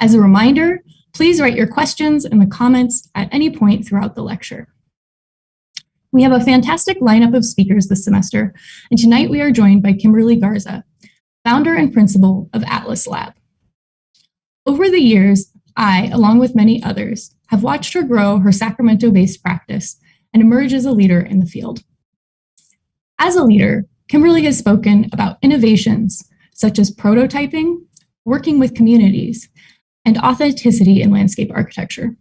As a reminder, please write your questions in the comments at any point throughout the lecture. We have a fantastic lineup of speakers this semester, and tonight we are joined by Kimberly Garza, founder and principal of Atlas Lab. Over the years, I, along with many others, have watched her grow her Sacramento-based practice and emerge as a leader in the field. As a leader, Kimberly has spoken about innovations such as prototyping, working with communities, and authenticity in landscape architecture.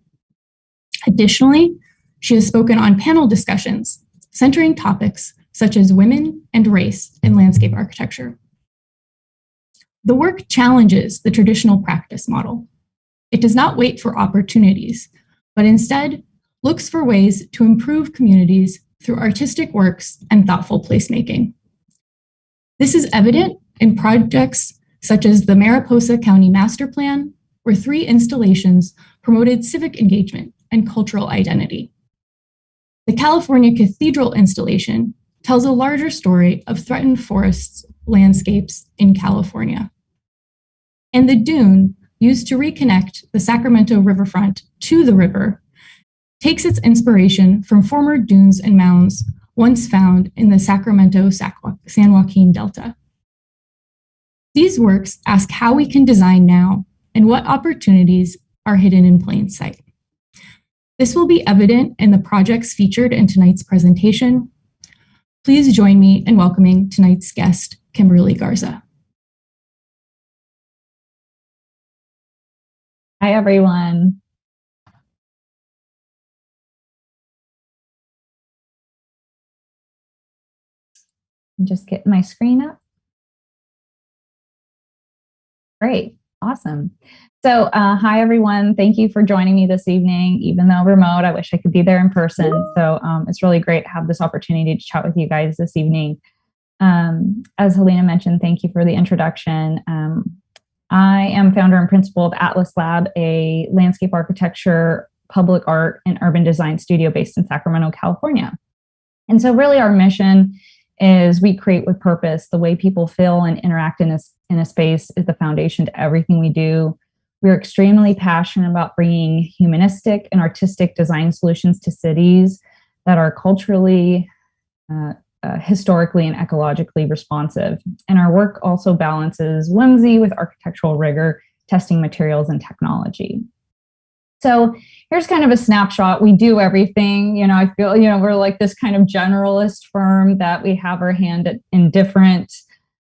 Additionally, she has spoken on panel discussions centering topics such as women and race in landscape architecture. The work challenges the traditional practice model. It does not wait for opportunities, but instead looks for ways to improve communities through artistic works and thoughtful placemaking. This is evident in projects such as the Mariposa County Master Plan, where 3 installations promoted civic engagement and cultural identity. The California Cathedral installation tells a larger story of threatened forests landscapes in California. And the dune, used to reconnect the Sacramento riverfront to the river, takes its inspiration from former dunes and mounds once found in the Sacramento-San Joaquin Delta. These works ask how we can design now and what opportunities are hidden in plain sight. This will be evident in the projects featured in tonight's presentation. Please join me in welcoming tonight's guest, Kimberly Garza. Hi, everyone. Just get my screen up. Great, awesome. So hi, everyone. Thank you for joining me this evening. Even though remote, I wish I could be there in person. So it's really great to have this opportunity to chat with you guys this evening. As Halina mentioned, thank you for the introduction. I am founder and principal of Atlas Lab, a landscape architecture, public art, and urban design studio based in Sacramento, California. And so really our mission is we create with purpose. The way people feel and interact in a space is the foundation to everything we do. We're extremely passionate about bringing humanistic and artistic design solutions to cities that are culturally, historically, and ecologically responsive. And our work also balances whimsy with architectural rigor, testing materials and technology. So here's kind of a snapshot. We do everything. I feel, we're like this kind of generalist firm that we have our hand in different,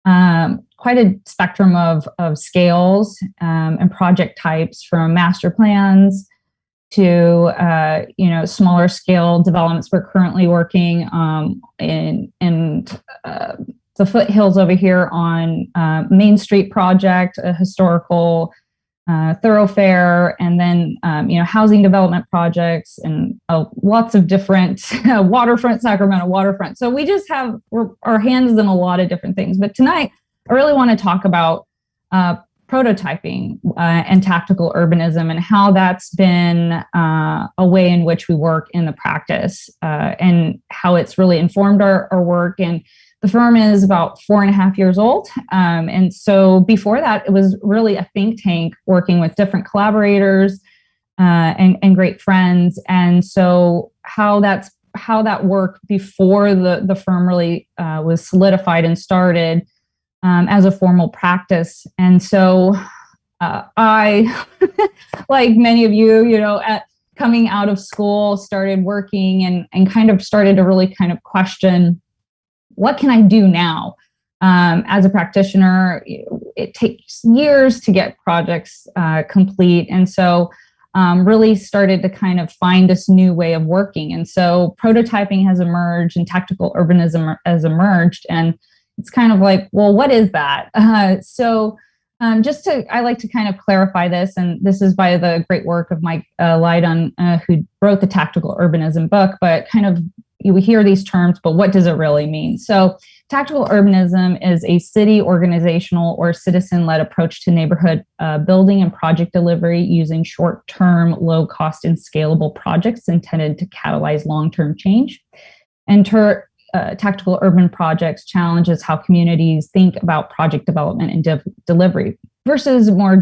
quite a spectrum of scales and project types, from master plans to smaller scale developments. We're currently working in the foothills over here on Main Street project, a historical thoroughfare, and then housing development projects, and lots of different waterfront, Sacramento waterfront. So we just have our hands in a lot of different things. But tonight, I really want to talk about prototyping and tactical urbanism, and how that's been a way in which we work in the practice, and how it's really informed our work. And the firm is about 4.5 years old. And so before that, it was really a think tank working with different collaborators and great friends. And so how that worked before the firm really was solidified and started as a formal practice. And so I, like many of you, at coming out of school, started working and kind of started to really kind of question, what can I do now? As a practitioner, it takes years to get projects complete. And so really started to kind of find this new way of working. And so prototyping has emerged and tactical urbanism has emerged. And it's kind of like, well, what is that? I like to kind of clarify this, and this is by the great work of Mike Lydon, who wrote the Tactical Urbanism book, but kind of we hear these terms, but what does it really mean? So tactical urbanism is a city organizational or citizen-led approach to neighborhood building and project delivery using short-term, low-cost, and scalable projects intended to catalyze long-term change. And tactical urban projects challenges how communities think about project development and delivery versus more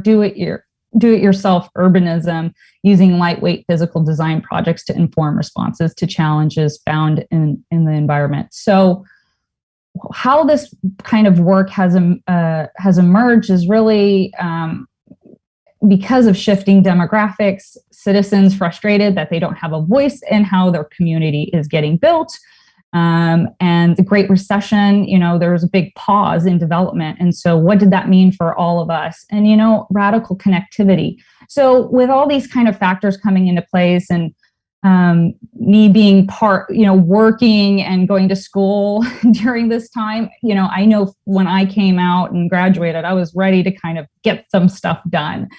do-it-yourself urbanism using lightweight physical design projects to inform responses to challenges found in the environment. So how this kind of work has emerged is really because of shifting demographics, citizens frustrated that they don't have a voice in how their community is getting built. And the Great Recession, there was a big pause in development. And so what did that mean for all of us? And, radical connectivity. So with all these kind of factors coming into place and me being working and going to school during this time, I know when I came out and graduated, I was ready to kind of get some stuff done.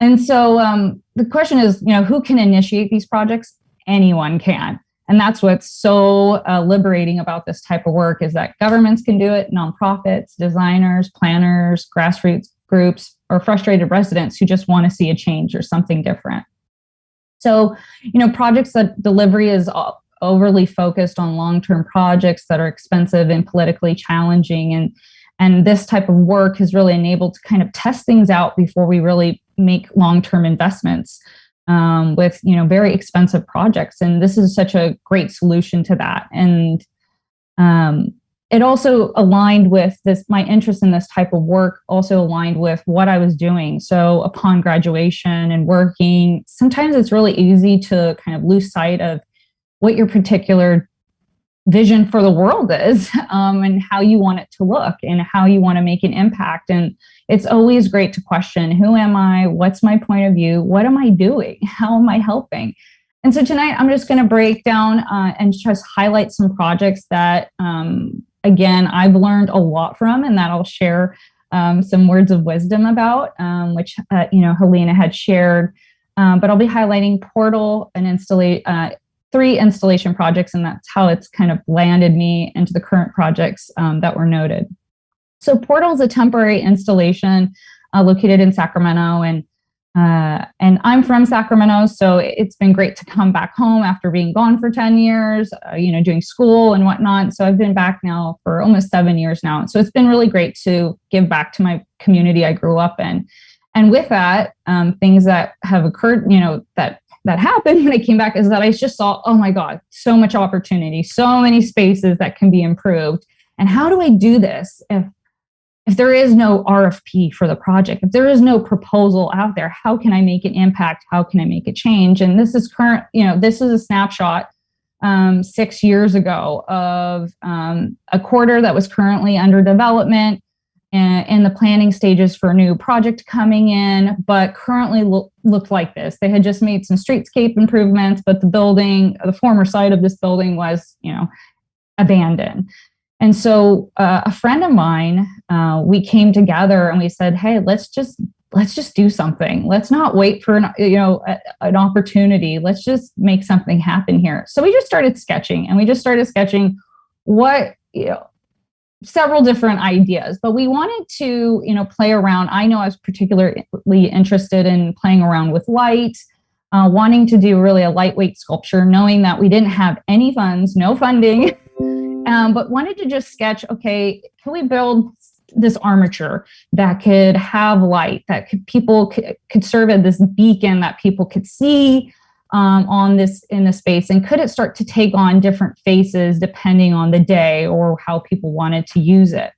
And so the question is, who can initiate these projects? Anyone can. And that's what's so liberating about this type of work is that governments can do it, nonprofits, designers, planners, grassroots groups, or frustrated residents who just want to see a change or something different. So, projects that delivery is overly focused on long-term projects that are expensive and politically challenging. And this type of work has really enabled to kind of test things out before we really make long-term investments with, very expensive projects. And this is such a great solution to that. And it also aligned with my interest in this type of work also aligned with what I was doing. So upon graduation and working, sometimes it's really easy to kind of lose sight of what your particular vision for the world is, and how you want it to look and how you want to make an impact. And it's always great to question, who am I? What's my point of view? What am I doing? How am I helping? And so tonight I'm just going to break down and just highlight some projects that, again, I've learned a lot from and that I'll share some words of wisdom about, which, Halina had shared. But I'll be highlighting Portal and 3 installation projects, and that's how it's kind of landed me into the current projects that were noted. So Portal is a temporary installation located in Sacramento, and I'm from Sacramento, so it's been great to come back home after being gone for 10 years, doing school and whatnot. So I've been back now for almost 7 years now. So it's been really great to give back to my community I grew up in. And with that, things that have occurred, that happened when I came back is that I just saw, oh my God, so much opportunity, so many spaces that can be improved. And how do I do this if there is no RFP for the project, if there is no proposal out there? How can I make an impact? How can I make a change? And this is this is a snapshot 6 years ago of a quarter that was currently under development and in the planning stages for a new project coming in, but currently looked like this. They had just made some streetscape improvements, but the former site of this building was, abandoned. And so a friend of mine, we came together and we said, hey, let's just do something. Let's not wait for an opportunity. Let's just make something happen here. So we just started sketching, what, several different ideas, but we wanted to, play around. I know I was particularly interested in playing around with light, wanting to do really a lightweight sculpture, knowing that we didn't have any funds, no funding, but wanted to just sketch, okay, can we build this armature that could have light, that people could serve as this beacon that people could see in the space, and could it start to take on different faces depending on the day or how people wanted to use it?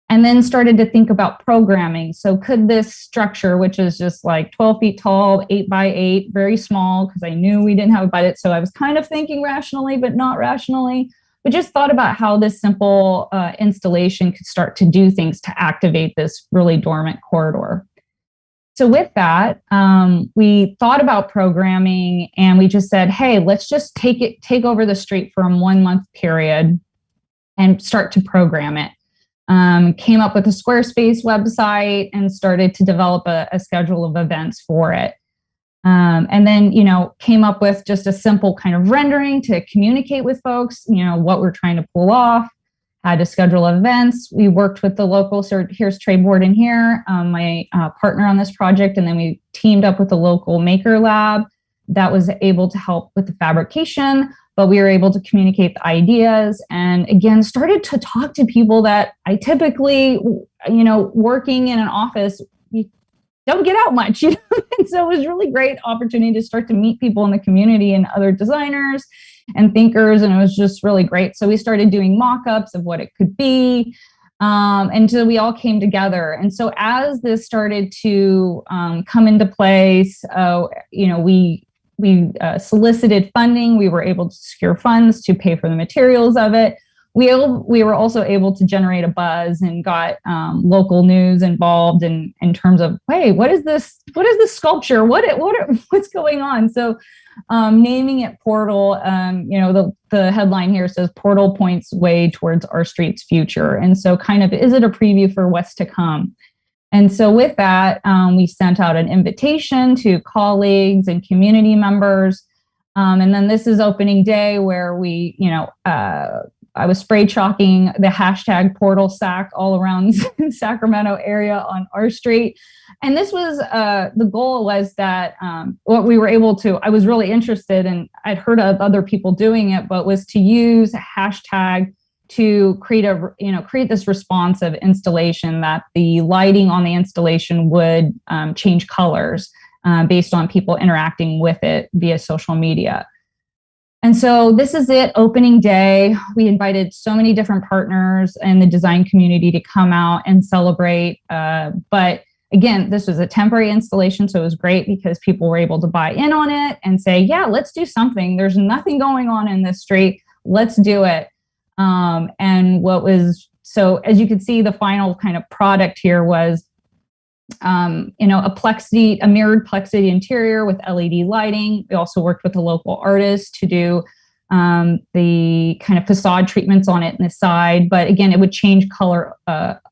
And then started to think about programming. So could this structure, which is just like 12 feet tall, 8 by 8, very small, because I knew we didn't have a budget, so I was kind of thinking rationally but not rationally, but just thought about how this simple installation could start to do things to activate this really dormant corridor. So with that, we thought about programming, and we just said, hey, let's just take over the street for a 1 month period and start to program it. Came up with a Squarespace website and started to develop a schedule of events for it. And then, came up with just a simple kind of rendering to communicate with folks, what we're trying to pull off. Had to schedule events. We worked with the local, so here's Trey Borden here, my partner on this project, and then we teamed up with the local maker lab that was able to help with the fabrication, but we were able to communicate the ideas, and again, started to talk to people that I typically, working in an office, don't get out much, you know? And so it was really great opportunity to start to meet people in the community and other designers and thinkers. And it was just really great. So we started doing mock-ups of what it could be. Until we all came together. And so as this started to come into place, we solicited funding. We were able to secure funds to pay for the materials of it. We were also able to generate a buzz and got local news involved in terms of, hey, what is this sculpture? What's going on? So naming it Portal, the headline here says Portal points way towards our street's future. And so kind of, is it a preview for what's to come? And so with that, we sent out an invitation to colleagues and community members. And then this is opening day where I was spray chalking the hashtag Portal Sac all around Sacramento area on our street. And this was, the goal was that what we were able to, I was really interested, and I'd heard of other people doing it, but was to use a hashtag to create this responsive installation that the lighting on the installation would change colors based on people interacting with it via social media. And so this is it, opening day. We invited so many different partners in the design community to come out and celebrate. But again, this was a temporary installation, so it was great because people were able to buy in on it and say, yeah, let's do something. There's nothing going on in this street. Let's do it. So as you can see, the final kind of product here was a mirrored plexi interior with LED lighting. We also worked with a local artist to do the kind of facade treatments on it and the side. But again, it would change color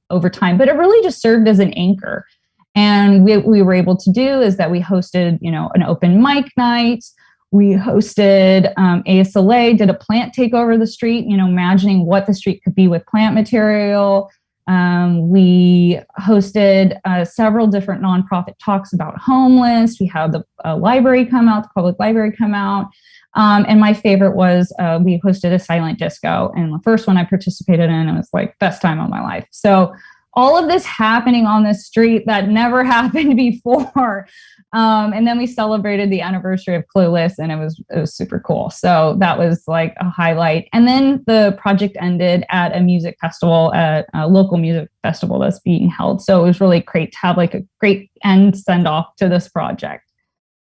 over time. But it really just served as an anchor. And what we were able to do is that we hosted, an open mic night. We hosted ASLA, did a plant takeover of the street, imagining what the street could be with plant material. We hosted several different nonprofit talks about homeless. We had the library come out, the public library come out. And my favorite was we hosted a silent disco. And the first one I participated in, it was like best time of my life. So all of this happening on this street that never happened before. And then we celebrated the anniversary of Clueless, and it was super cool. So that was like a highlight. And then the project ended at a music festival, at a local music festival that's being held. So it was really great to have like a great end send off to this project.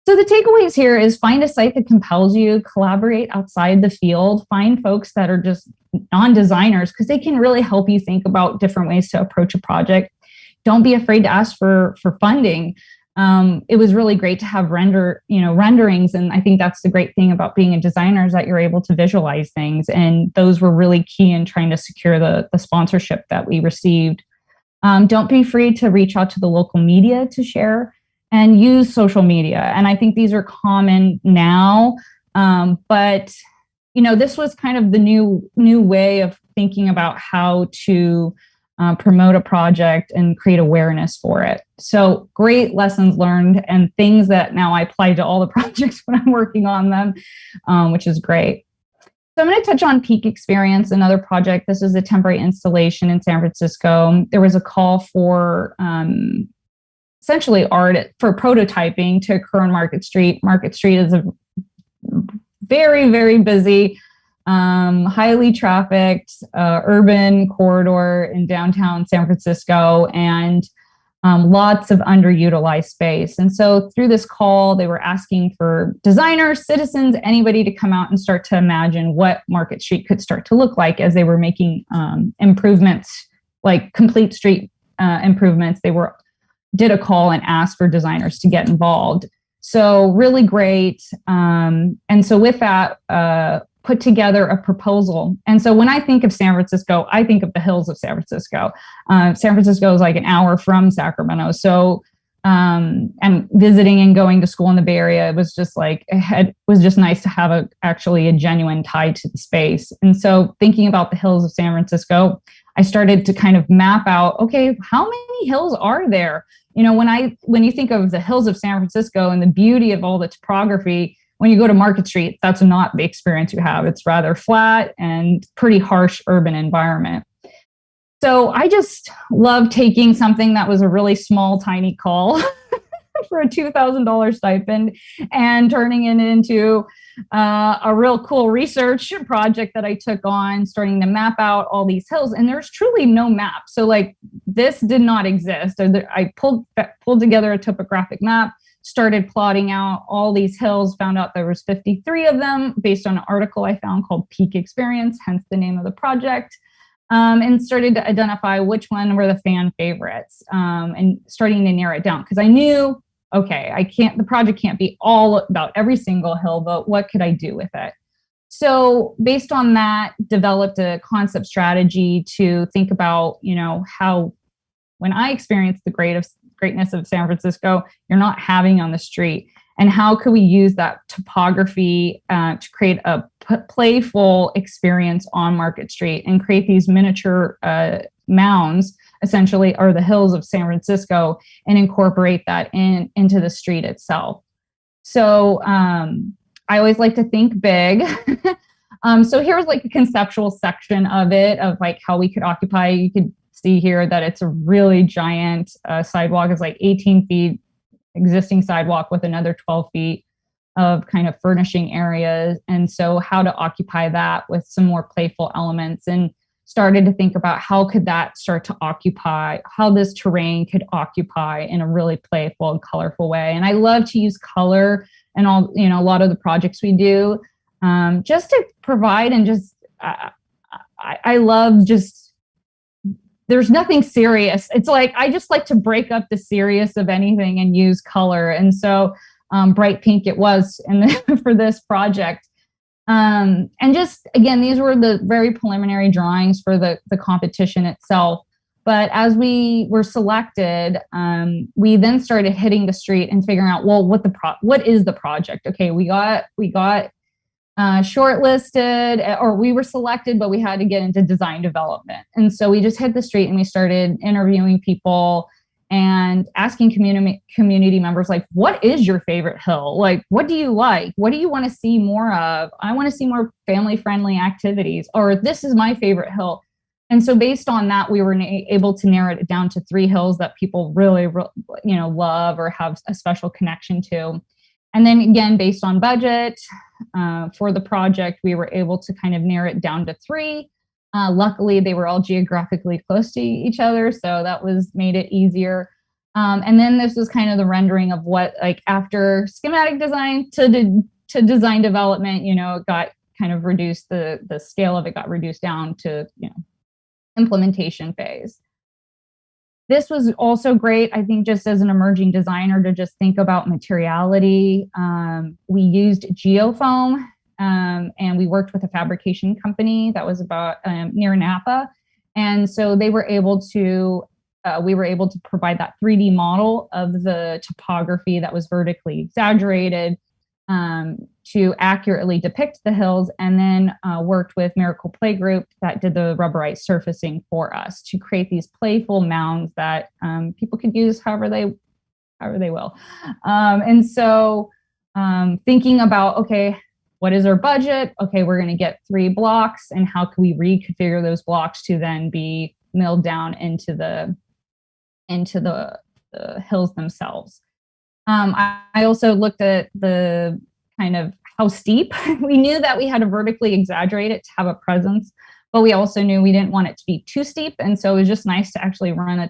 So the takeaways here is find a site that compels you, collaborate outside the field, find folks that are just non-designers because they can really help you think about different ways to approach a project. Don't be afraid to ask for funding. It was really great to have renderings. And I think that's the great thing about being a designer is that you're able to visualize things. And those were really key in trying to secure the sponsorship that we received. Don't be afraid to reach out to the local media to share and use social media. And I think these are common now. But this was kind of the new way of thinking about how to promote a project and create awareness for it. So great lessons learned and things that now I apply to all the projects when I'm working on them, which is great. So I'm going to touch on Peak Experience, another project. This is a temporary installation in San Francisco. There was a call for essentially art for prototyping to occur on Market Street. Market Street is a very, very busy, highly trafficked urban corridor in downtown San Francisco, and lots of underutilized space. And so through this call, they were asking for designers, citizens, anybody to come out and start to imagine what Market Street could start to look like as they were making improvements, like complete street improvements. They did a call and asked for designers to get involved. So really great. And so with that, put together a proposal. And so when I think of San Francisco, I think of the hills of San Francisco. San Francisco is like an hour from Sacramento. So, and visiting and going to school in the Bay Area, it was just like, it was just nice to have actually a genuine tie to the space. And so thinking about the hills of San Francisco, I started to kind of map out, okay, how many hills are there? When you think of the hills of San Francisco and the beauty of all the topography, when you go to Market Street, that's not the experience you have. It's rather flat and pretty harsh urban environment. So I just love taking something that was a really small, tiny call for a $2,000 stipend and turning it into a real cool research project that I took on, starting to map out all these hills. And there's truly no map. So like this did not exist. I pulled together a topographic map, started plotting out all these hills, found out there was 53 of them based on an article I found called Peak Experience, hence the name of the project. And started to identify which one were the fan favorites, and starting to narrow it down because I knew, okay, the project can't be all about every single hill, but what could I do with it? So based on that, developed a concept strategy to think about, how when I experienced the greatness of San Francisco, you're not having on the street. And how could we use that topography to create a playful experience on Market Street and create these miniature mounds, essentially, or the hills of San Francisco, and incorporate that into the street itself. So I always like to think big. So here's like a conceptual section of it, of like how we could occupy. You could see here that it's a really giant sidewalk. It's like 18 feet existing sidewalk with another 12 feet of kind of furnishing areas. And so how to occupy that with some more playful elements, and started to think about how could that start to occupy, how this terrain could occupy in a really playful and colorful way. And I love to use color and all, a lot of the projects we do, just to provide, and just, I love just, there's nothing serious. It's like, I just like to break up the serious of anything and use color. And so bright pink it was for this project. And just, again, these were the very preliminary drawings for the competition itself. But as we were selected, we then started hitting the street and figuring out, well, what is the project? Okay, we got shortlisted, or we were selected, but we had to get into design development. And so we just hit the street and we started interviewing people and asking community members, like, what is your favorite hill? Like, what do you like? What do you want to see more of? I want to see more family-friendly activities, or this is my favorite hill. And so based on that, we were able to narrow it down to 3 hills that people really, love or have a special connection to. And then again, based on budget for the project, we were able to kind of narrow it down to 3. Luckily, they were all geographically close to each other, so that made it easier. And then this was kind of the rendering of what, like, after schematic design to design development, it got kind of reduced, the scale of it got reduced down to, implementation phase. This was also great, I think, just as an emerging designer, to just think about materiality. We used geofoam, and we worked with a fabrication company that was about near Napa. And so we were able to provide that 3D model of the topography that was vertically exaggerated to accurately depict the hills, and then worked with Miracle Playgroup that did the rubberized surfacing for us to create these playful mounds that people could use however they will. And so thinking about, okay, what is our budget? Okay, we're going to get 3 blocks, and how can we reconfigure those blocks to then be milled down into the hills themselves. I also looked at the kind of how steep. We knew that we had to vertically exaggerate it to have a presence, but we also knew we didn't want it to be too steep. And so it was just nice to actually run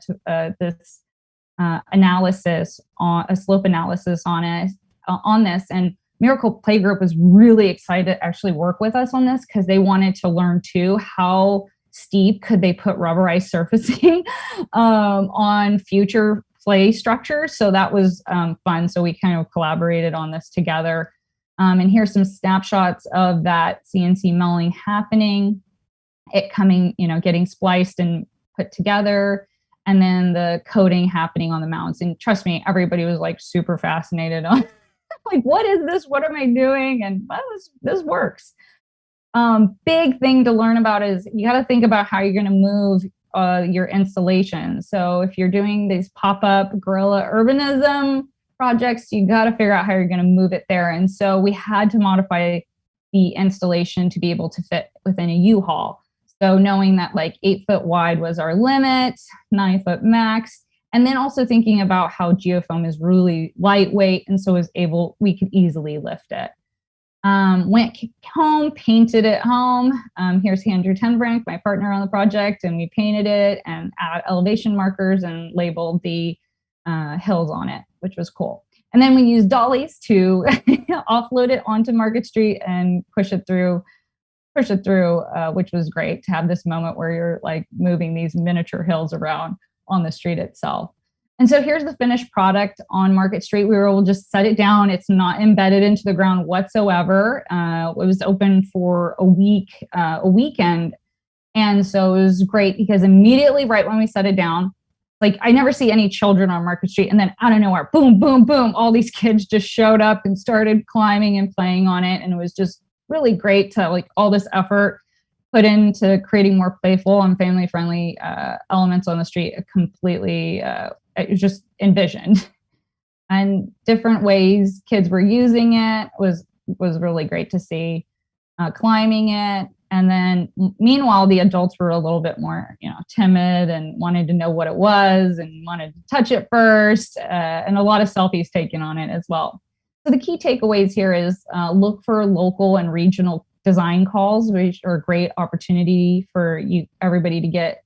this analysis, on a slope analysis on this. And Miracle Playgroup was really excited to actually work with us on this, because they wanted to learn too how steep could they put rubberized surfacing on future play structures. So that was fun. So we kind of collaborated on this together. And here's some snapshots of that CNC milling happening, it coming, getting spliced and put together, and then the coating happening on the mounts. And trust me, everybody was like super fascinated on like, what is this? What am I doing? And this works. Big thing to learn about is you got to think about how you're going to move your installation. So if you're doing these pop-up guerrilla urbanism projects, you got to figure out how you're going to move it there. And so we had to modify the installation to be able to fit within a U-Haul. So knowing that like 8 foot wide was our limit, 9 foot max, And then also thinking about how geofoam is really lightweight, and so we could easily lift it. Went home, painted it home. Here's Andrew Tenbrink, my partner on the project, and we painted it and add elevation markers and labeled the hills on it, which was cool. And then we used dollies to offload it onto Market Street and push it through, which was great to have this moment where you're like moving these miniature hills around on the street itself. And so here's the finished product on Market Street. We were able to just set it down. It's not embedded into the ground whatsoever. It was open for a weekend. And so it was great because immediately right when we set it down, like I never see any children on Market Street, and then out of nowhere, boom, boom, boom, all these kids just showed up and started climbing and playing on it. And it was just really great to like all this effort put into creating more playful and family-friendly elements on the street. Completely, it was just envisioned, and different ways kids were using it was really great to see. Climbing it. And then meanwhile, the adults were a little bit more, timid and wanted to know what it was and wanted to touch it first, and a lot of selfies taken on it as well. So the key takeaways here is look for local and regional design calls, which are a great opportunity for everybody to get,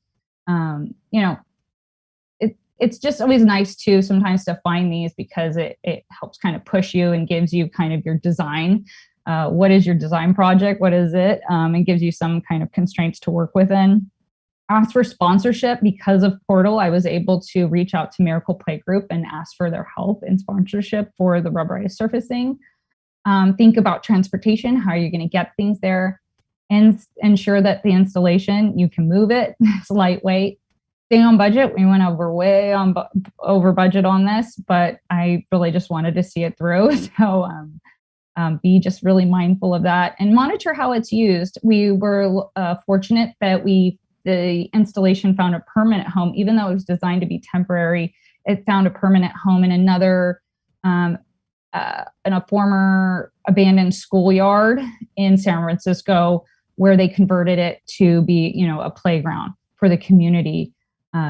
it's just always nice to sometimes to find these because it helps kind of push you and gives you kind of your design. What is your design project? What is it? And gives you some kind of constraints to work within. Ask for sponsorship. Because of Portal, I was able to reach out to Miracle Play Group and ask for their help in sponsorship for the rubberized surfacing. Think about transportation. How are you going to get things there? And ensure that the installation, you can move it. It's lightweight. Stay on budget. We went over budget on this, but I really just wanted to see it through. So be just really mindful of that and monitor how it's used. We were fortunate that the installation found a permanent home, even though it was designed to be temporary. It found a permanent home in another, in a former abandoned schoolyard in San Francisco, where they converted it to be, a playground for the community.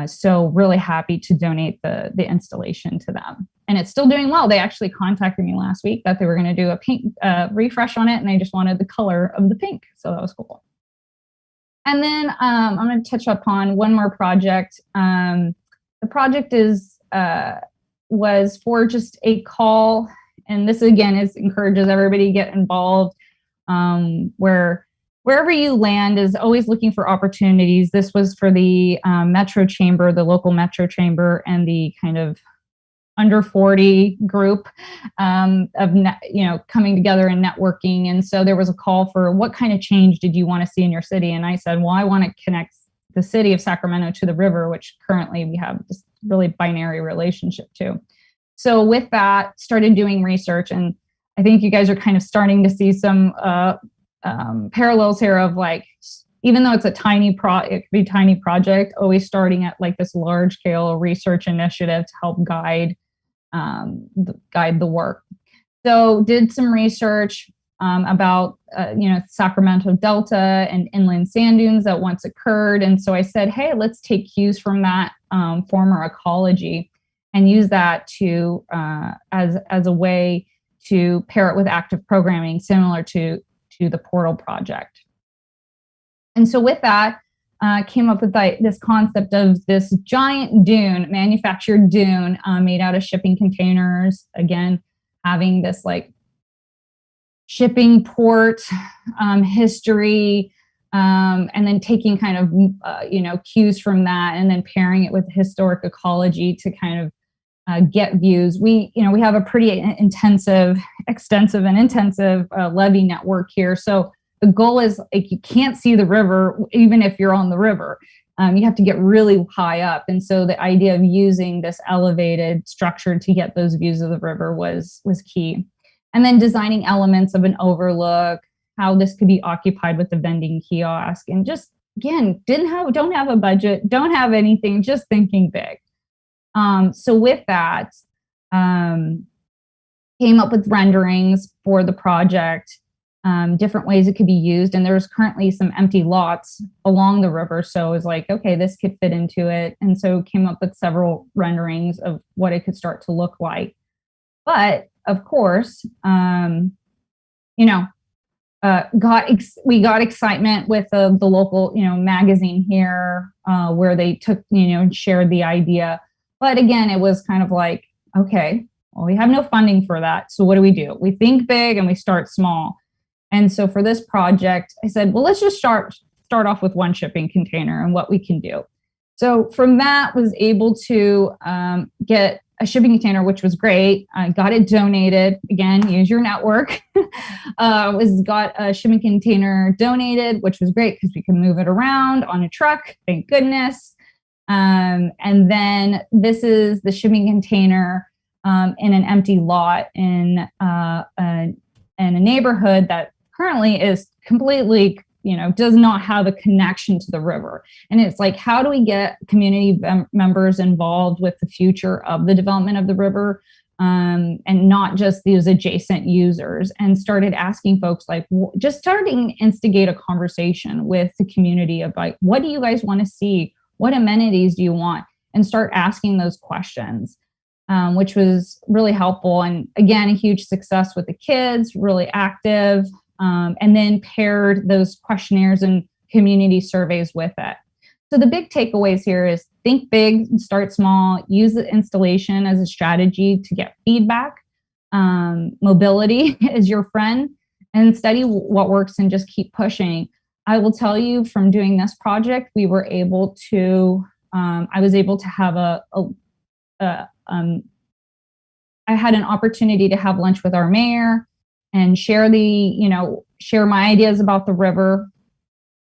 So really happy to donate the installation to them. And it's still doing well. They actually contacted me last week that they were going to do a paint refresh on it, and they just wanted the color of the pink. So that was cool. And then I'm going to touch upon one more project. The project was for just a call, and this again encourages everybody to get involved. Wherever you land is always looking for opportunities. This was for the Metro Chamber, the local Metro Chamber, and the kind of under 40 group of coming together and networking. And so there was a call for what kind of change did you want to see in your city? And I said, well, I want to connect the city of Sacramento to the river, which currently we have this really binary relationship to. So with that, started doing research, and I think you guys are kind of starting to see some parallels here of like, even though it's a tiny project, always starting at like this large scale research initiative to help guide the work. So did some research about Sacramento Delta and inland sand dunes that once occurred. And so I said, hey, let's take cues from that former ecology and use that to as a way to pair it with active programming similar to the Portal project. And so with that, came up with this concept of this giant dune, manufactured dune made out of shipping containers. Again, having this like shipping port history, and then taking kind of cues from that, and then pairing it with historic ecology to kind of get views. We have a pretty extensive levee network here, so. The goal is like you can't see the river even if you're on the river. You have to get really high up. And so the idea of using this elevated structure to get those views of the river was key. And then designing elements of an overlook, how this could be occupied with the vending kiosk. And just, again, don't have a budget, don't have anything, just thinking big. So with that, came up with renderings for the project. different ways it could be used. And there's currently some empty lots along the river. So it was like, okay, this could fit into it. And so came up with several renderings of what it could start to look like. But of course, we got excitement with the local, magazine here, where they took, and shared the idea. But again, it was kind of like, okay, well, we have no funding for that. So what do? We think big and we start small. And so for this project, I said, well, let's just start off with one shipping container and what we can do. So from that, was able to get a shipping container, which was great. I got it donated. Again, use your network. Got a shipping container donated, which was great because we can move it around on a truck. Thank goodness. And then this is the shipping container in an empty lot in a neighborhood that currently is completely, does not have a connection to the river. And it's like, how do we get community members involved with the future of the development of the river, and not just these adjacent users? And started asking folks, like, just starting to instigate a conversation with the community of like, what do you guys want to see? What amenities do you want? And start asking those questions, which was really helpful. And again, a huge success with the kids, really active. And then paired those questionnaires and community surveys with it. So the big takeaways here is think big and start small, use the installation as a strategy to get feedback. Mobility is your friend, and study what works and just keep pushing. I will tell you, from doing this project, we were able to, I was able to have I had an opportunity to have lunch with our mayor and share my ideas about the river.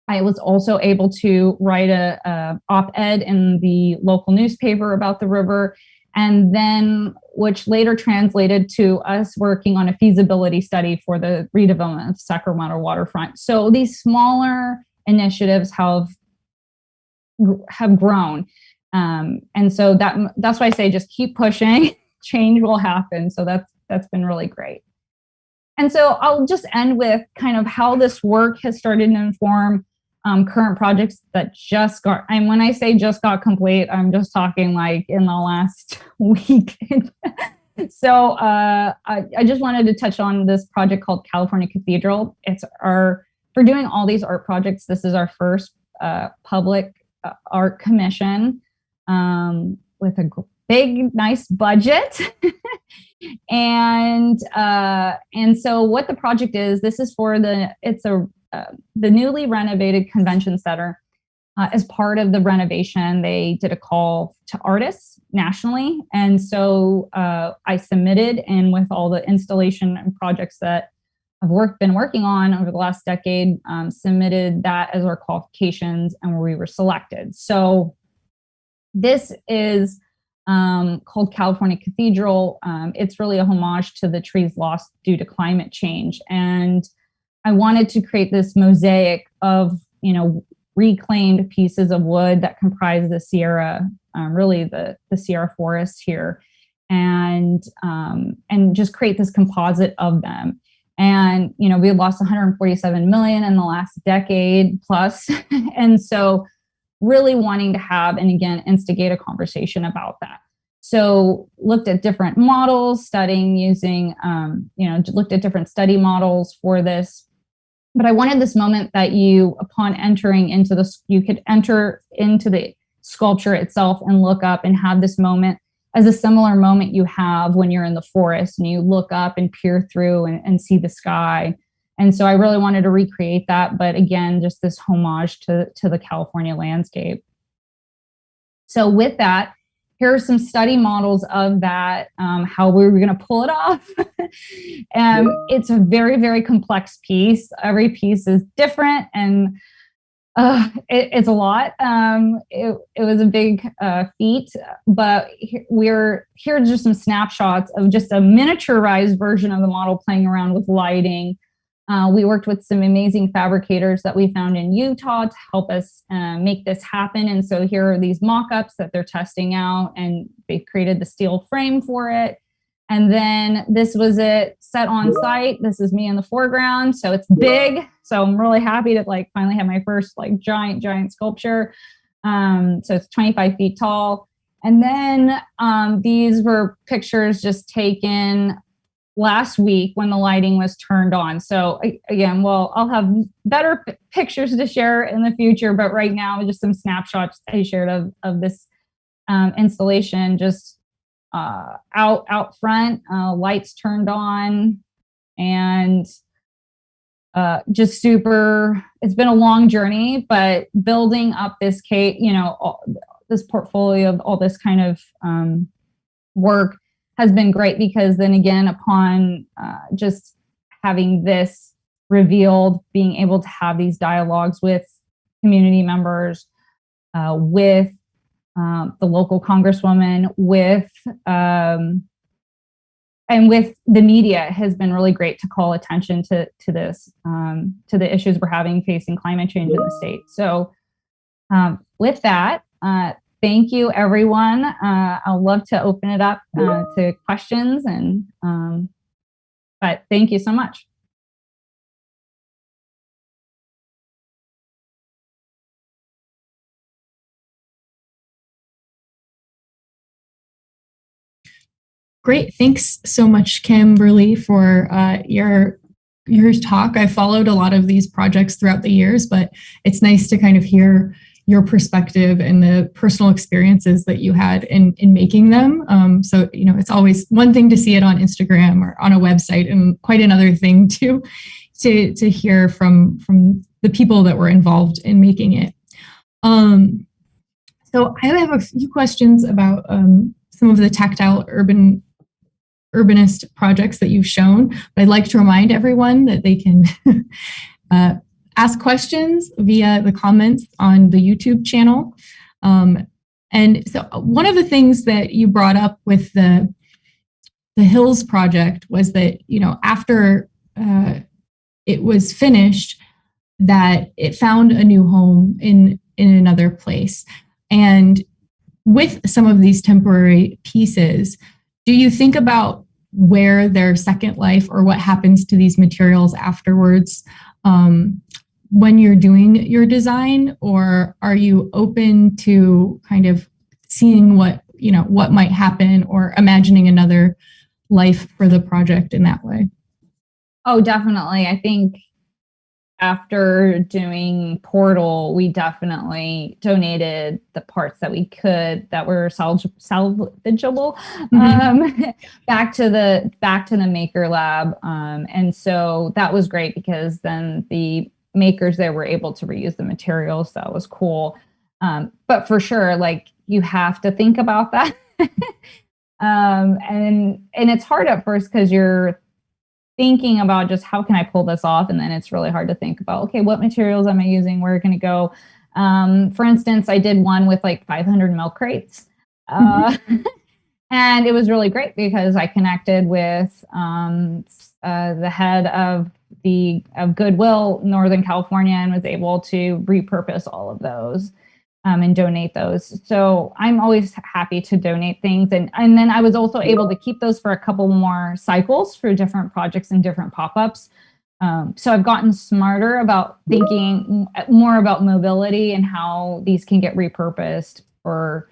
I was also able to write a op-ed in the local newspaper about the river, and then which later translated to us working on a feasibility study for the redevelopment of Sacramento waterfront. So these smaller initiatives have grown, and so that's why I say just keep pushing. Change will happen. So that's been really great. And so I'll just end with kind of how this work has started to inform current projects that just got, and when I say just got complete, I'm just talking like in the last week. So I just wanted to touch on this project called California Cathedral. For doing all these art projects, this is our first public art commission with a big, nice budget. And so what the project is, this is for the newly renovated convention center. As part of the renovation, they did a call to artists nationally. And so I submitted, and with all the installation and projects that I've been working on over the last decade, submitted that as our qualifications, and we were selected. So this is called California Cathedral. It's really a homage to the trees lost due to climate change. And I wanted to create this mosaic of, reclaimed pieces of wood that comprise the Sierra, really the Sierra forest here, and just create this composite of them. And, we lost 147 million in the last decade plus. And so really wanting to have, and again, instigate a conversation about that. So looked at different models, studying using, looked at different study models for this. But I wanted this moment that upon entering into you could enter into the sculpture itself and look up and have this moment as a similar moment you have when you're in the forest and you look up and peer through and see the sky. And so I really wanted to recreate that, but again, just this homage to the California landscape. So with that, here are some study models of that, how we were going to pull it off. And it's a very, very complex piece. Every piece is different, and it's a lot. It was a big feat, but here are just some snapshots of just a miniaturized version of the model, playing around with lighting. We worked with some amazing fabricators that we found in Utah to help us make this happen. And so here are these mock-ups that they're testing out, and they created the steel frame for it. And then this was it set on site. This is me in the foreground. So it's big. So I'm really happy to like finally have my first like giant sculpture. So it's 25 feet tall. And then these were pictures just taken last week when the lighting was turned on. So again, well, I'll have better pictures to share in the future, but right now just some snapshots I shared of this installation, just out front, lights turned on, and just super. It's been a long journey, but building up this this portfolio of all this kind of work has been great, because then again, upon just having this revealed, being able to have these dialogues with community members, with the local congresswoman, with and with the media, has been really great to call attention to this, to the issues we're having facing climate change in the state. So with that, thank you, everyone. I'd love to open it up to questions, and but thank you so much. Great. Thanks so much, Kimberly, for your talk. I followed a lot of these projects throughout the years, but it's nice to kind of hear your perspective and the personal experiences that you had in making them. So, it's always one thing to see it on Instagram or on a website, and quite another thing to hear from the people that were involved in making it. So I have a few questions about some of the tactile urbanist projects that you've shown, but I'd like to remind everyone that they can ask questions via the comments on the YouTube channel. And so one of the things that you brought up with the Hills project was that, after it was finished, that it found a new home in another place. And with some of these temporary pieces, do you think about where their second life, or what happens to these materials afterwards when you're doing your design? Or are you open to kind of seeing what might happen, or imagining another life for the project in that way? Oh, definitely. I think after doing Portal, we definitely donated the parts that we could, that were salvageable, back to the Maker Lab. And so that was great, because then the makers there were able to reuse the materials. That was cool. But for sure, like, you have to think about that. And it's hard at first, because you're thinking about just how can I pull this off? And then it's really hard to think about, okay, what materials am I using? Where can it go? For instance, I did one with like 500 milk crates. And it was really great, because I connected with the head of Goodwill Northern California, and was able to repurpose all of those and donate those. So I'm always happy to donate things. And then I was also able to keep those for a couple more cycles for different projects and different pop-ups. So I've gotten smarter about thinking more about mobility and how these can get repurposed for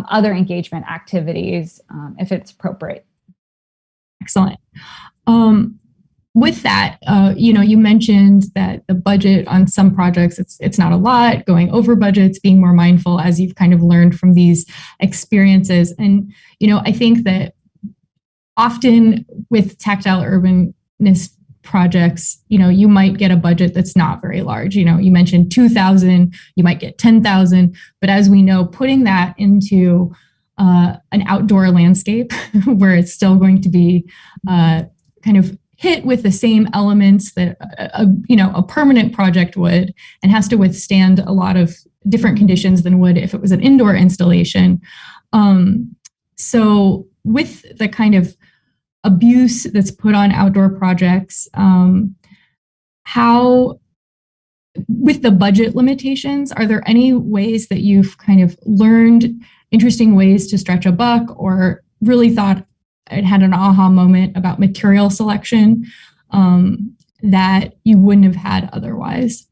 other engagement activities if it's appropriate. Excellent. With that, you mentioned that the budget on some projects, it's not a lot, going over budgets, being more mindful as you've kind of learned from these experiences. And, I think that often with tactile urbanist projects, you might get a budget that's not very large. You mentioned 2,000, you might get 10,000, but as we know, putting that into an outdoor landscape where it's still going to be kind of hit with the same elements that a permanent project would, and has to withstand a lot of different conditions than would if it was an indoor installation. So with the kind of abuse that's put on outdoor projects, how, with the budget limitations, are there any ways that you've kind of learned interesting ways to stretch a buck, or really thought had an aha moment about material selection that you wouldn't have had otherwise?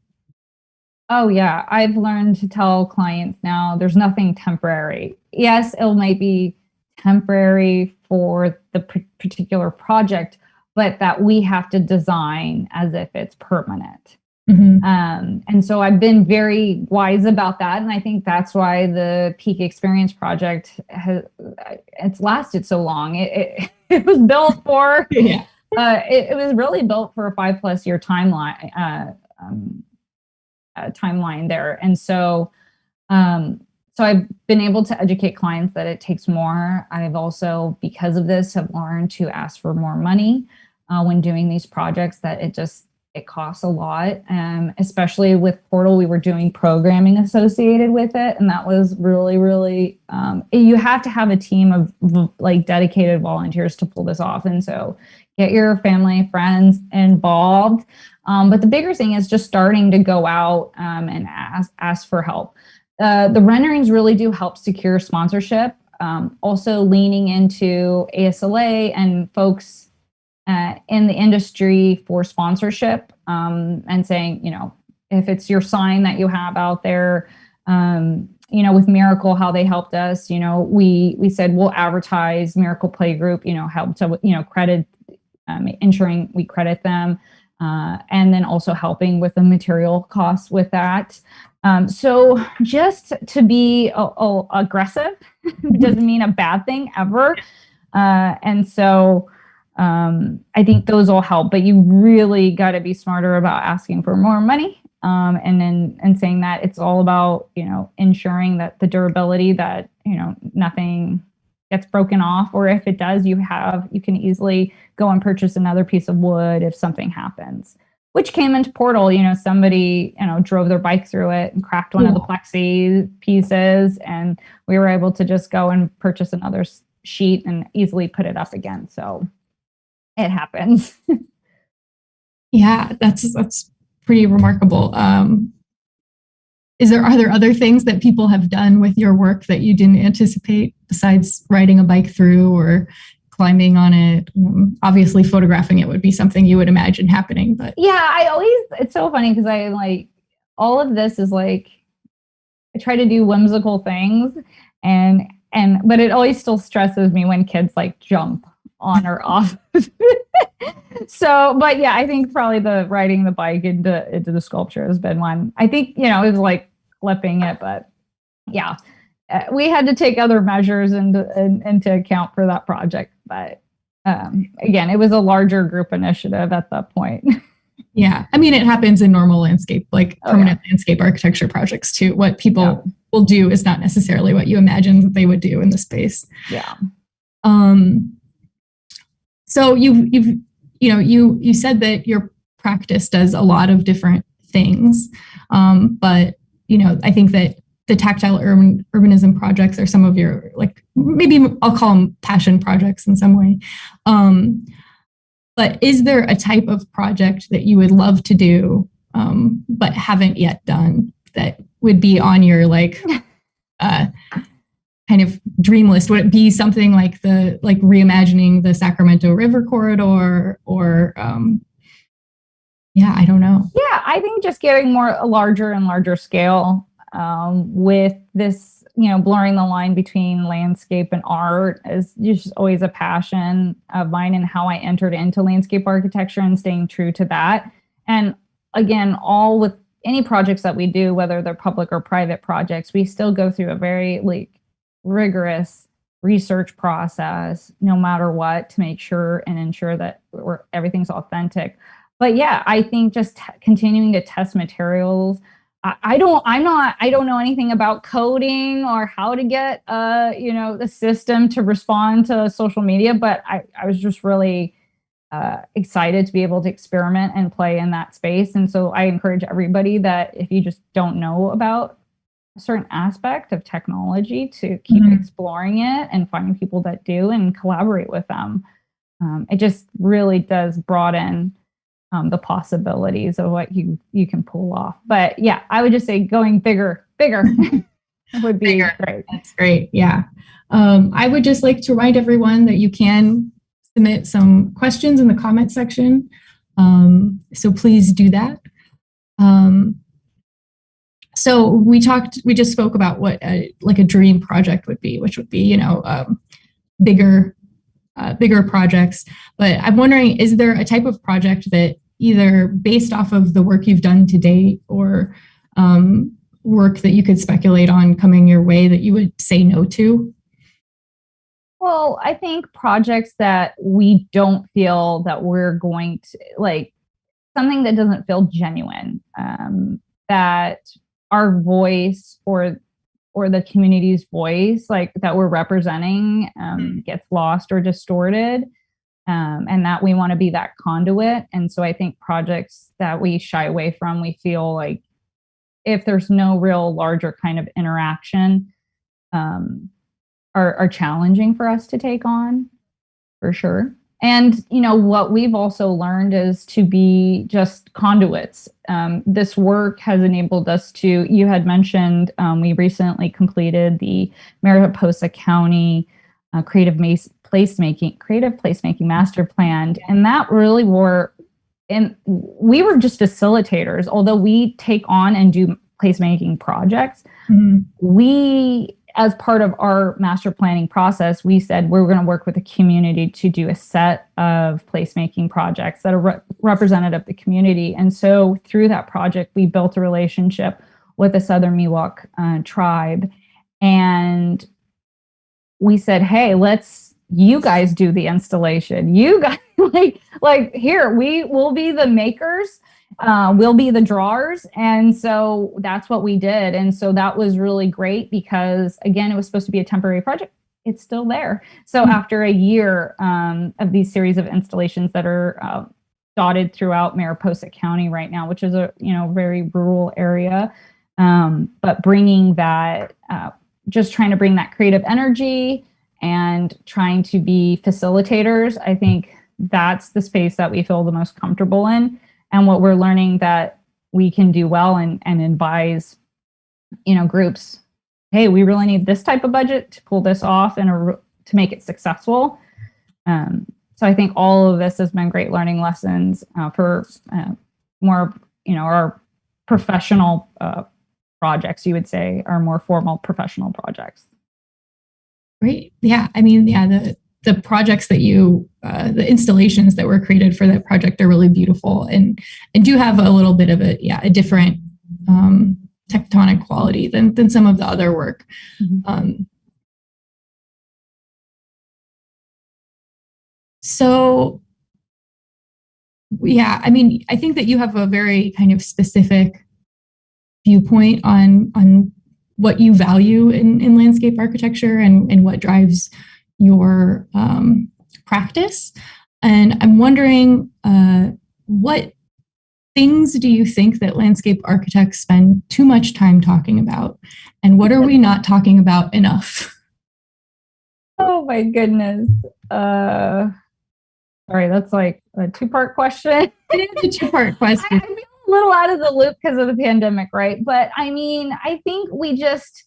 Oh yeah, I've learned to tell clients now there's nothing temporary. Yes, it might be temporary for the particular project, but that we have to design as if it's permanent. Mm-hmm. And so I've been very wise about that. And I think that's why the Peak Experience project it's lasted so long. It was built for, Yeah. it was really built for a 5+ year timeline, timeline there. And so, so I've been able to educate clients that it takes more. I've also, because of this, have learned to ask for more money when doing these projects, that it costs a lot. Especially with Portal, we were doing programming associated with it. And that was really, really, you have to have a team of like dedicated volunteers to pull this off. And so get your family, friends involved. But the bigger thing is just starting to go out and ask for help. The renderings really do help secure sponsorship. Also leaning into ASLA and folks in the industry for sponsorship, and saying, if it's your sign that you have out there, with Miracle, how they helped us, we said we'll advertise Miracle Playgroup, help to, credit, ensuring we credit them, and then also helping with the material costs with that. So just to be aggressive doesn't mean a bad thing ever. And so I think those all help, but you really got to be smarter about asking for more money. And saying that it's all about, ensuring that the durability, that, nothing gets broken off, or if it does, you can easily go and purchase another piece of wood if something happens, which came into Portal. Somebody, drove their bike through it and cracked one of the plexi pieces, and we were able to just go and purchase another sheet and easily put it up again. So it happens. Yeah, that's pretty remarkable. Are there other things that people have done with your work that you didn't anticipate besides riding a bike through or climbing on it? Obviously, photographing it would be something you would imagine happening, but yeah, it's so funny because I like all of this is like I try to do whimsical things, but it always still stresses me when kids like jump on or off. So, but yeah, I think probably the riding the bike into the sculpture has been one. I think, it was like flipping it, but yeah, we had to take other measures into account for that project. But again, it was a larger group initiative at that point. Yeah. I mean, it happens in normal landscape, like permanent landscape architecture projects too. What people will do is not necessarily what you imagine that they would do in the space. Yeah. So you said that your practice does a lot of different things. But, I think that the tactile urbanism projects are some of your, like, maybe I'll call them passion projects in some way. But is there a type of project that you would love to do, but haven't yet done, that would be on your kind of dream list? Would it be something like reimagining the Sacramento River corridor, or I don't know. Yeah, I think just getting a larger and larger scale with this, blurring the line between landscape and art is just always a passion of mine, and how I entered into landscape architecture and staying true to that. And again, all with any projects that we do, whether they're public or private projects, we still go through a very rigorous research process, no matter what, to make sure and ensure that everything's authentic. But yeah, I think just continuing to test materials. I don't know anything about coding or how to get the system to respond to social media, but I was just really excited to be able to experiment and play in that space. And so I encourage everybody that if you just don't know about a certain aspect of technology, to keep exploring it and finding people that do and collaborate with them. It just really does broaden the possibilities of what you can pull off. But yeah, I would just say going bigger. would be great. That's great. Yeah. I would just like to remind everyone that you can submit some questions in the comment section. So please do that. So we just spoke about what like a dream project would be, which would be, bigger projects. But I'm wondering, is there a type of project that either based off of the work you've done to date or work that you could speculate on coming your way that you would say no to? Well, I think projects that we don't feel that we're going to, like, something that doesn't feel genuine, that our voice or the community's voice, like that we're representing, gets lost or distorted, and that we want to be that conduit. And so I think projects that we shy away from, we feel like if there's no real larger kind of interaction, are challenging for us to take on, for sure. And, what we've also learned is to be just conduits. This work has enabled us to, you had mentioned, we recently completed the Mariposa County creative placemaking master plan. And that really we were just facilitators. Although we take on and do placemaking projects, we, as part of our master planning process, we said we're going to work with the community to do a set of placemaking projects that are representative of the community. And so through that project, we built a relationship with the Southern Miwok tribe. And we said, hey, you guys do the installation. You guys, like here, we will be the makers. We'll be the drawers. And so that's what we did. And so that was really great because, again, it was supposed to be a temporary project. It's still there. So after a year of these series of installations that are dotted throughout Mariposa County right now, which is a very rural area, but bringing that, just trying to bring that creative energy and trying to be facilitators, I think that's the space that we feel the most comfortable in. And what we're learning that we can do well and advise, groups, hey, we really need this type of budget to pull this off and to make it successful. So I think all of this has been great learning lessons for more, our professional projects, you would say, are more formal professional projects. Great. Yeah. I mean, the projects that the installations that were created for that project are really beautiful and do have a little bit of a different tectonic quality than some of the other work. So, yeah, I mean, I think that you have a very kind of specific viewpoint on what you value in landscape architecture and what drives your practice. And I'm wondering, what things do you think that landscape architects spend too much time talking about? And what are we not talking about enough? Oh my goodness. Sorry, that's like a two-part question. It is a two-part question. I feel a little out of the loop because of the pandemic, right? But I mean, I think we just,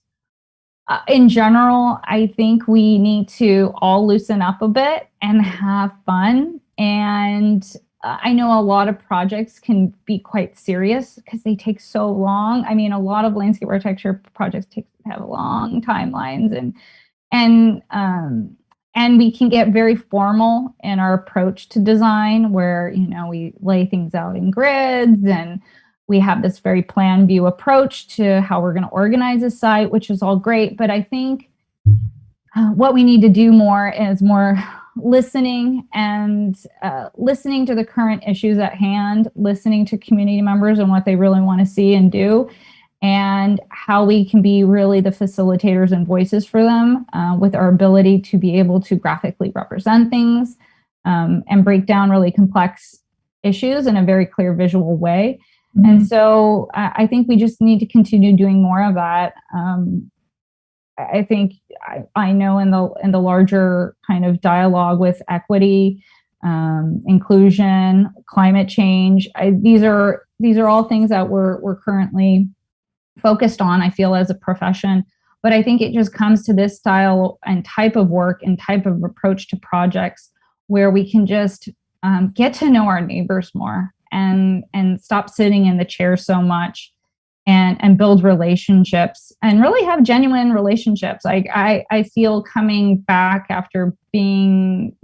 in general, I think we need to all loosen up a bit and have fun. And I know a lot of projects can be quite serious because they take so long. I mean, a lot of landscape architecture projects have long timelines, and we can get very formal in our approach to design, where we lay things out in grids and we have this very plan view approach to how we're going to organize a site, which is all great. But I think what we need to do more is more listening and listening to the current issues at hand, listening to community members and what they really want to see and do, and how we can be really the facilitators and voices for them with our ability to be able to graphically represent things and break down really complex issues in a very clear visual way. Mm-hmm. And so I think we just need to continue doing more of that. I think I know in the larger kind of dialogue with equity, inclusion, climate change, these are all things that we're currently focused on, I feel, as a profession. But I think it just comes to this style and type of work and type of approach to projects where we can just get to know our neighbors more and stop sitting in the chair so much and build relationships and really have genuine relationships. I feel coming back after doing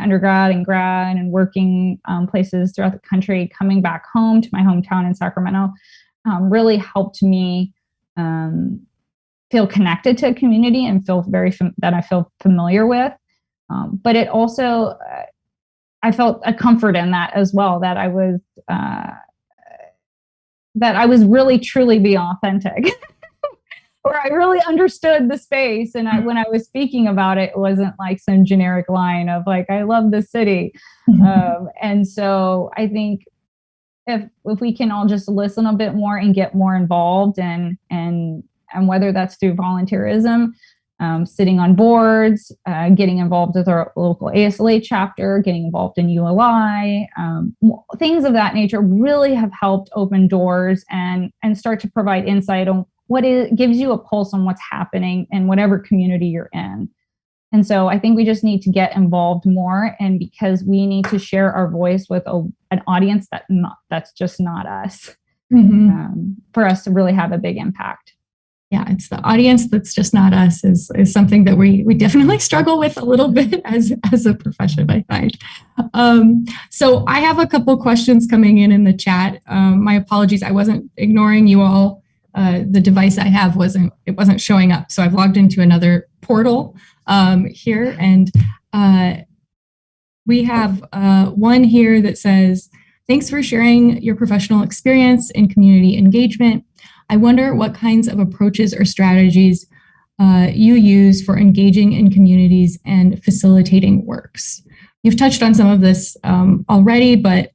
undergrad and grad and working places throughout the country, coming back home to my hometown in Sacramento really helped me feel connected to a community and feel that I feel familiar with. But it also, I felt a comfort in that as well, that I was really truly being authentic, where I really understood the space. And when I was speaking about it, it wasn't like some generic line of like, I love the city. And so I think if we can all just listen a bit more and get more involved and whether that's through volunteerism, sitting on boards, getting involved with our local ASLA chapter, getting involved in ULI, things of that nature really have helped open doors and start to provide insight on gives you a pulse on what's happening in whatever community you're in. And so I think we just need to get involved more, and because we need to share our voice with an audience that's just not us, for us to really have a big impact. Yeah, it's the audience that's just not us is something that we definitely struggle with a little bit as a profession, I find. So I have a couple questions coming in the chat. My apologies, I wasn't ignoring you all. The device I have wasn't showing up, so I've logged into another portal here, and we have one here that says, "Thanks for sharing your professional experience in community engagement. I wonder what kinds of approaches or strategies you use for engaging in communities and facilitating works." You've touched on some of this already, but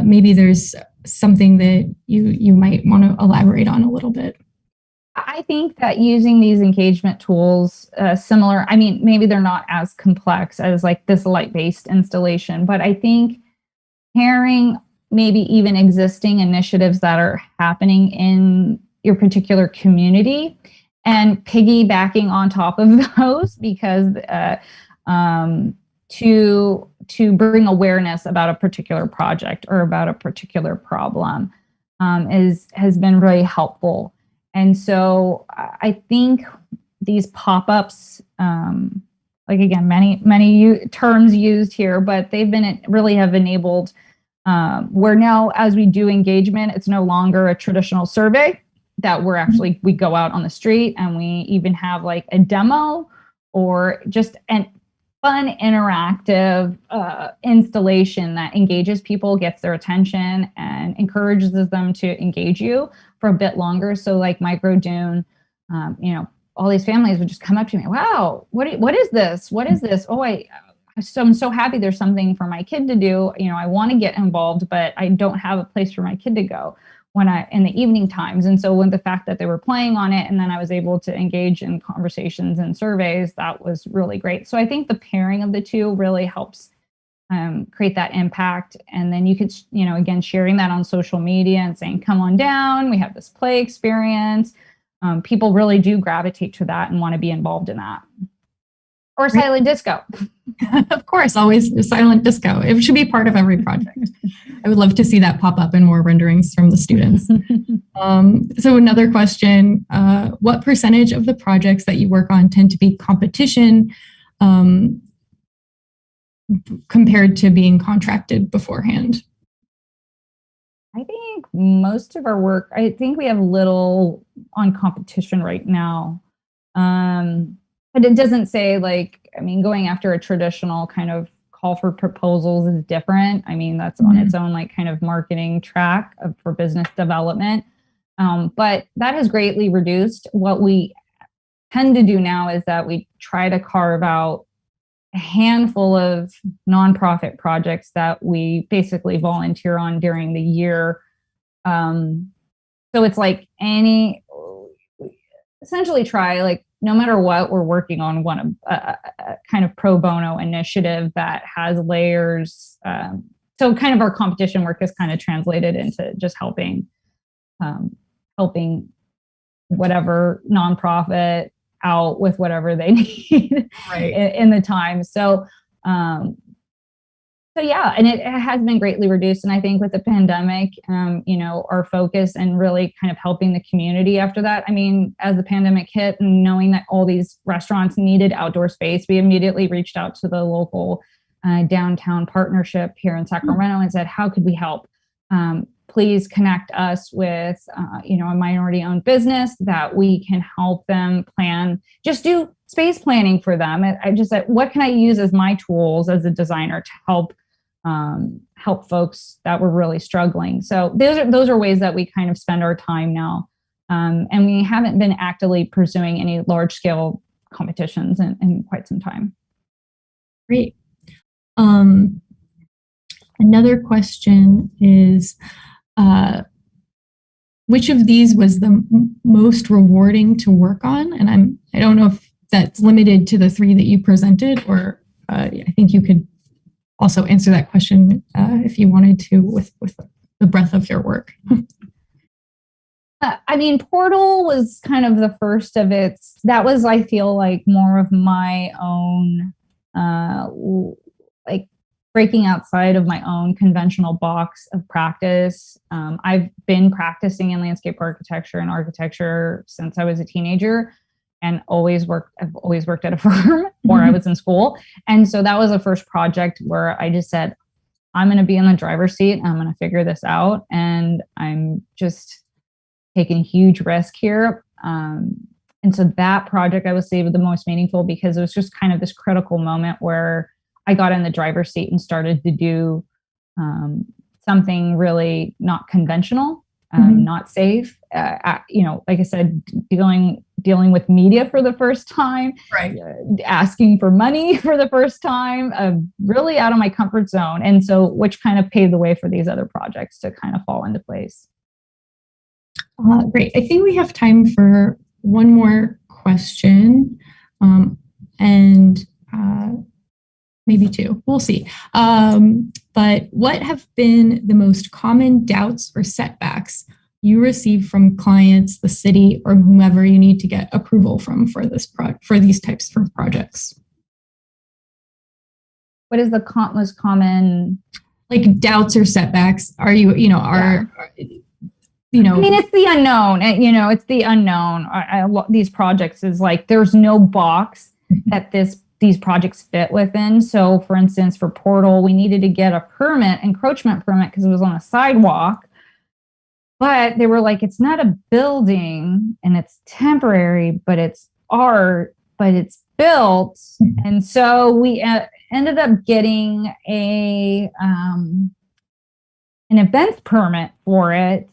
maybe there's something that you might want to elaborate on a little bit. I think that using these engagement tools, similar, I mean, maybe they're not as complex as like this light-based installation, but I think pairing maybe even existing initiatives that are happening in your particular community and piggybacking on top of those, because to bring awareness about a particular project or about a particular problem has been really helpful. And so I think these pop-ups, like again, many terms used here, but they've been really have enabled where now as we do engagement, it's no longer a traditional survey that we go out on the street and we even have like a demo or just an fun interactive installation that engages people, gets their attention, and encourages them to engage you for a bit longer. So like Micro Dune, all these families would just come up to me, "Wow, what is this? What is this? Oh, I'm so happy there's something for my kid to do. I want to get involved, but I don't have a place for my kid to go in the evening times." And so when the fact that they were playing on it, and then I was able to engage in conversations and surveys, that was really great. So I think the pairing of the two really helps create that impact. And then you could, again, sharing that on social media and saying, "Come on down, we have this play experience." People really do gravitate to that and want to be involved in that. Or silent disco. Of course, always silent disco. It should be part of every project. I would love to see that pop up in more renderings from the students. So another question, what percentage of the projects that you work on tend to be competition compared to being contracted beforehand? I think most of our work, I think we have little on competition right now. But it doesn't say going after a traditional kind of call for proposals is different. I mean, that's on its own, kind of marketing track for business development. But that has greatly reduced. What we tend to do now is that we try to carve out a handful of nonprofit projects that we basically volunteer on during the year. So it's essentially try no matter what, we're working on a kind of pro bono initiative that has layers. So kind of our competition work is kind of translated into just helping whatever nonprofit out with whatever they need in the time. So yeah, and it has been greatly reduced. And I think with the pandemic, our focus and really kind of helping the community after that. I mean, as the pandemic hit and knowing that all these restaurants needed outdoor space, we immediately reached out to the local downtown partnership here in Sacramento and said, how could we help? Please connect us with, a minority-owned business that we can help them plan, just do space planning for them. I just said, what can I use as my tools as a designer to help folks that were really struggling? So those are ways that we kind of spend our time now. And we haven't been actively pursuing any large-scale competitions in quite some time. Great. Another question is, which of these was the most rewarding to work on? And I don't know if that's limited to the 3 that you presented, or I think you could also answer that question if you wanted to with the breadth of your work. I mean, Portal was kind of the first of its, that was, I feel like, more of my own, like breaking outside of my own conventional box of practice. I've been practicing in landscape architecture and architecture since I was a teenager, and I've always worked at a firm or I was in school. And so that was the first project where I just said, I'm going to be in the driver's seat and I'm going to figure this out. And I'm just taking a huge risk here. And so that project I would say was the most meaningful because it was just kind of this critical moment where I got in the driver's seat and started to do something really not conventional, not safe. Like I said, dealing with media for the first time, asking for money for the first time, really out of my comfort zone. And so, which kind of paved the way for these other projects to kind of fall into place. Great. I think we have time for one more question, and maybe 2. We'll see. But what have been the most common doubts or setbacks you receive from clients, the city, or whomever you need to get approval from for these types of projects? What is the most common, like, doubts or setbacks? Are you, I mean, it's the unknown. It's the unknown. These projects is like there's no box that these projects fit within. So, for instance, for Portal, we needed to get a encroachment permit, because it was on a sidewalk. But they were like, it's not a building and it's temporary, but it's art, but it's built. And so we ended up getting an events permit for it.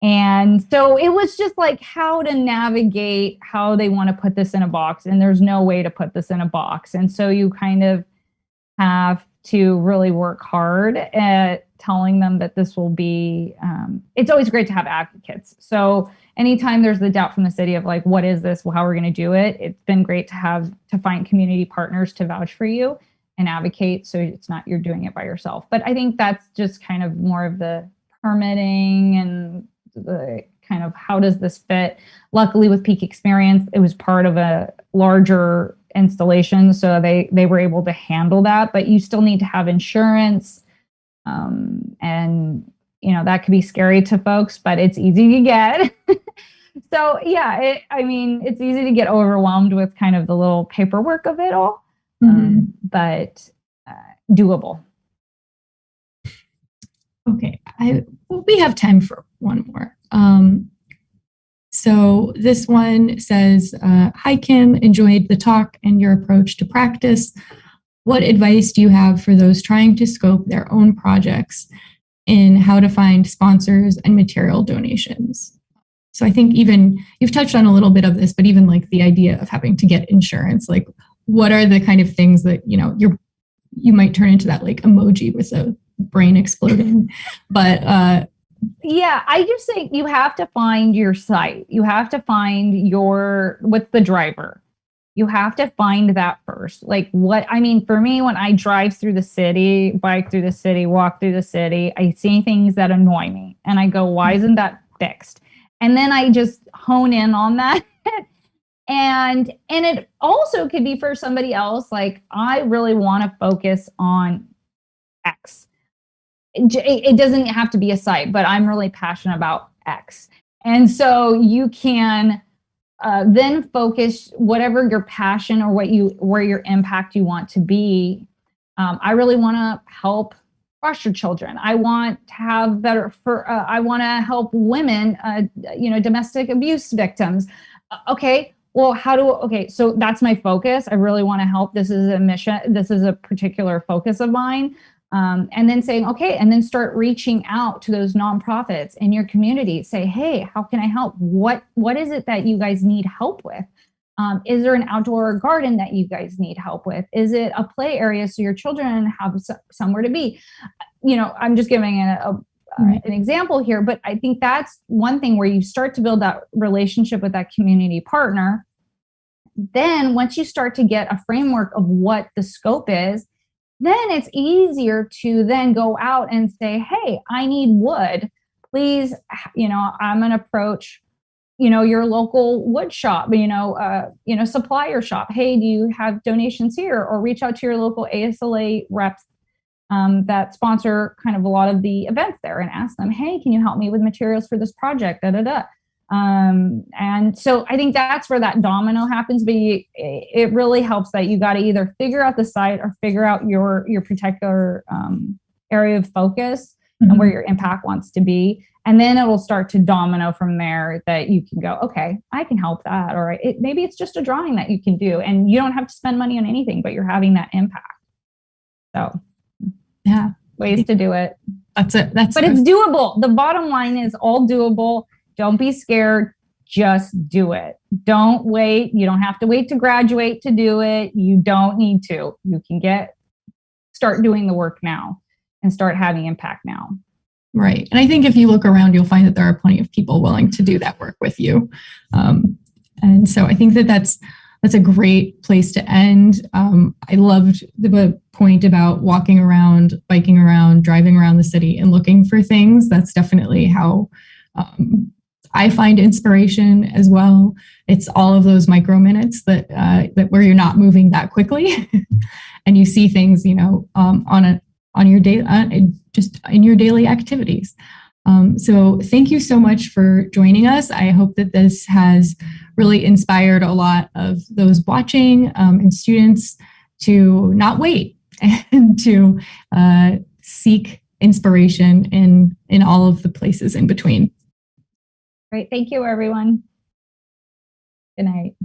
And so it was just like how to navigate how they want to put this in a box. And there's no way to put this in a box. And so you kind of have to really work hard at telling them that this will be, it's always great to have advocates. So anytime there's the doubt from the city of like, what is this? Well, how are we going to do it? It's been great to find community partners to vouch for you and advocate. So it's not, you're doing it by yourself. But I think that's just kind of more of the permitting and the kind of how does this fit. Luckily with Peak Experience, it was part of a larger installation, so they were able to handle that. But you still need to have insurance, and that could be scary to folks, but it's easy to get. So yeah, it's easy to get overwhelmed with kind of the little paperwork of it all, but doable. Okay, we have time for one more. So this one says, hi, Kim, enjoyed the talk and your approach to practice. What advice do you have for those trying to scope their own projects in how to find sponsors and material donations? So I think even you've touched on a little bit of this, but even like the idea of having to get insurance, like what are the kind of things that, you might turn into that like emoji with a brain exploding, but yeah, I just think you have to find your site. You have to find what's the driver. You have to find that first. Like for me, when I drive through the city, bike through the city, walk through the city, I see things that annoy me and I go, why isn't that fixed? And then I just hone in on that And it also could be for somebody else, like, I really want to focus on X. It doesn't have to be a site, but I'm really passionate about X. And so you can then focus whatever your passion or where your impact you want to be. I really want to help foster children. I want to have better I want to help women, domestic abuse victims. Okay. Well, so that's my focus. I really want to help. This is a mission. This is a particular focus of mine. And then saying, okay, and then start reaching out to those nonprofits in your community. Say, hey, how can I help? What is it that you guys need help with? Is there an outdoor garden that you guys need help with? Is it a play area so your children have somewhere to be? I'm just giving an example here, but I think that's one thing where you start to build that relationship with that community partner. Then once you start to get a framework of what the scope is, then it's easier to then go out and say, hey, I need wood. Please, I'm going to approach, your local wood shop, supplier shop. Hey, do you have donations here? Or reach out to your local ASLA reps that sponsor kind of a lot of the events there and ask them, hey, can you help me with materials for this project? And so I think that's where that domino happens, but it really helps that you got to either figure out the site or figure out your particular area of focus and where your impact wants to be. And then it will start to domino from there, that you can go, okay, I can help that. Or maybe it's just a drawing that you can do and you don't have to spend money on anything, but you're having that impact. So yeah, ways to do it. That's it. But it's doable. The bottom line is all doable. Don't be scared. Just do it. Don't wait. You don't have to wait to graduate to do it. You don't need to. You can start doing the work now and start having impact now. Right. And I think if you look around, you'll find that there are plenty of people willing to do that work with you. And so I think that's a great place to end. I loved the point about walking around, biking around, driving around the city and looking for things. That's definitely how I find inspiration as well. It's all of those micro minutes that where you're not moving that quickly, and you see things, on your day, just in your daily activities. So thank you so much for joining us. I hope that this has really inspired a lot of those watching and students to not wait and to seek inspiration in all of the places in between. Great. Thank you, everyone. Good night.